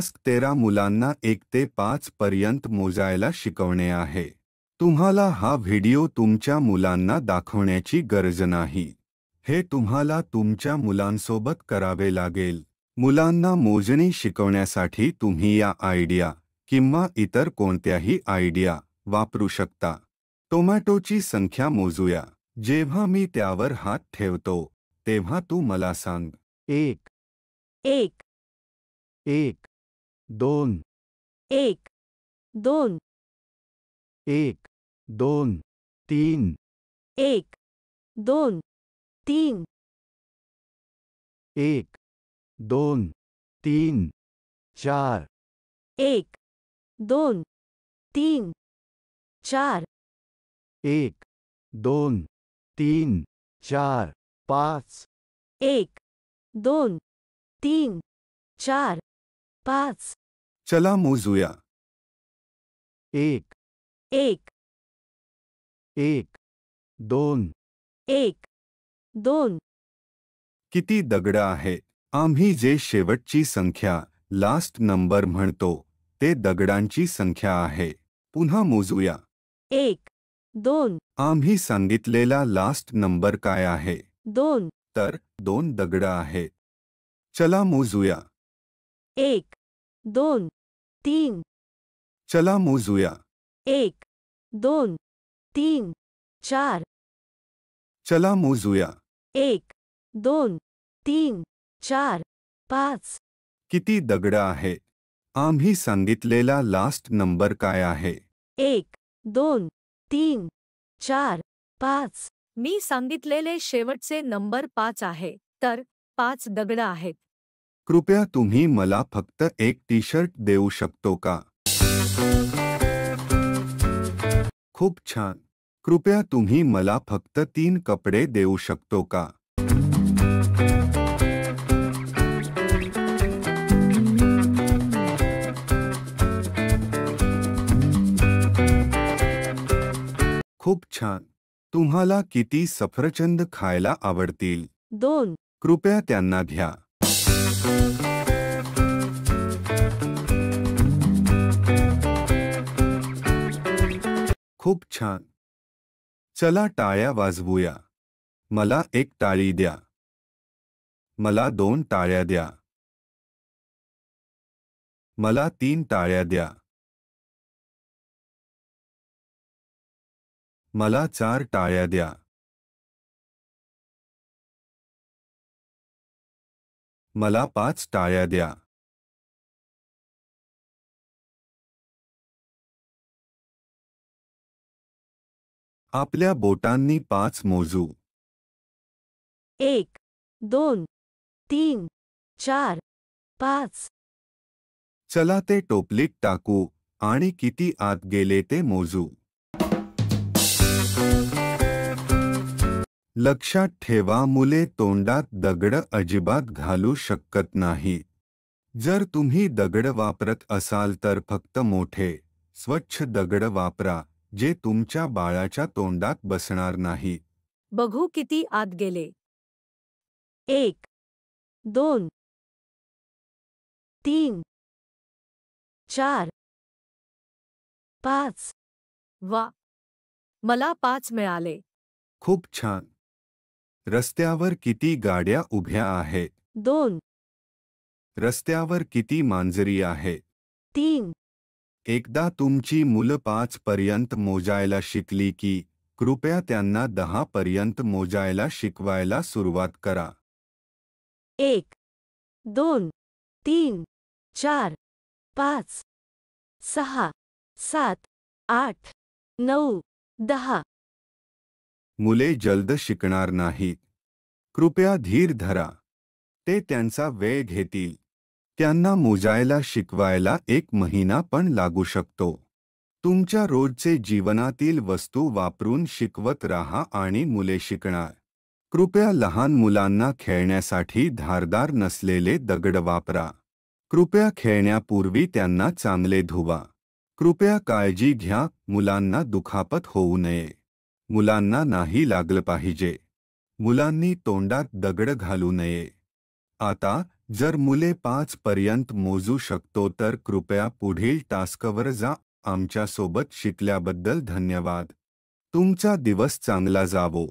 Task 13 मुलांना 1 ते 5 पर्यंत मोजायला शिकवणे आहे। तुम्हाला हा व्हिडिओ तुमच्या मुलांना दाखवण्याची गरज नाही। हे तुम्हाला तुमच्या मुलांसोबत करावे लागेल। मुलांना मोजणी शिकवण्यासाठी तुम्ही या आयडिया किंवा इतर कोणत्याही आयडिया वापरू शकता। टोमॅटोची संख्या मोजूया। जेव्हा मी त्यावर हात ठेवतो तेव्हा तू मला सांग। 1 1 1 2 1 2 1 2 3 1 2 3 1 2 3 4 1 2 3 4 1 2 3 4 5 1 2 3 4 5 चला मोजूया। 1 1 1 2 1 2 किती दगड आहेत? आम्ही जे शेवटची संख्या लास्ट नंबर म्हणतो ते दगडांची संख्या आहे। पुन्हा मोजूया। 1 2 आम्ही सांगितलेला लास्ट नंबर काय आहे? 2 तर 2 दगड आहेत। चला मोजूया। 1 2 3 चला मोजूया। 1 2 3 4 चला मोजूया। 1 2 3 4 5 किती दगड आहेत? आम्ही सांगितलेला लास्ट नंबर काय आहे? 1 2 3 4 5 मी सांगितलेले शेवटचे नंबर 5 आहे, तर 5 दगड आहेत। कृपया तुम्ही मला फक्त एक टी-शर्ट देऊ शकतो का? खूप छान। कृपया तुम्ही मला फक्त 3 कपडे देऊ शकतो का? खूप छान। तुम्हाला किती सफरचंद खायला आवडतील? 2 कृपया त्यांना घ्या। खूप छान। चला टाळ्या वाजवूया। मला एक टाळी द्या। मला 2 टाळ्या द्या। मला 3 टाळ्या द्या। मला 4 टाळ्या द्या। मला 5 टाळ्या द्या। आपल्या बोटांनी 5 मोजू। 1 2 3 4 5 चला ते टोपलीत टाकू आणि किती आत गेले ते मोजू। लक्षात ठेवा, मुले तोंडात दगड अजिबात घालू शकत नाहीत। जर तुम्ही दगड वापरत असाल तर फक्त मोठे, स्वच्छ दगड वापरा जे तुमच्या बाळाच्या तोंडात बसणार नाहीत। बघू किती आत गेले। 1 2 3 4 5 वा, मला 5 मिळाले। खूप छान। रस्त्यावर किती गाड्या उभ्या आहेत? 2 रस्त्यावर किती मांजरी आहेत? 3 एकदा तुमची मुलं 5 पर्यंत मोजायला शिकली की कृपया त्यांना 10 पर्यंत मोजायला शिकवायला सुरुवात करा। 1 2 3 4 5 6 7 8 9 10 मुले जलद शिकणार नाहीत। कृपया धीर धरा। ते त्यांचा वेळ घेतील। त्यांना मोजायला शिकवायला 1 महिना पण लागू शकतो। तुमच्या रोजचे जीवनातील वस्तू वापरून शिकवत राहा आणि मुले शिकणार। कृपया लहान मुलांना खेळण्यासाठी धारदार नसलेले दगड वापरा। कृपया खेळण्यापूर्वी त्यांना चांगले धुवा। कृपया काळजी घ्या, मुलांना दुखापत होऊ नये। मुलांना नाही लागलं पाहिजे। मुलांनी तोंडात दगड घालू नये। आता जर मुले 5 पर्यंत मोजू शकतो तर कृपया पुढील टास्कवर जा. आमच्यासोबत शिकल्याबद्दल धन्यवाद. तुमचा दिवस चांगला जावो.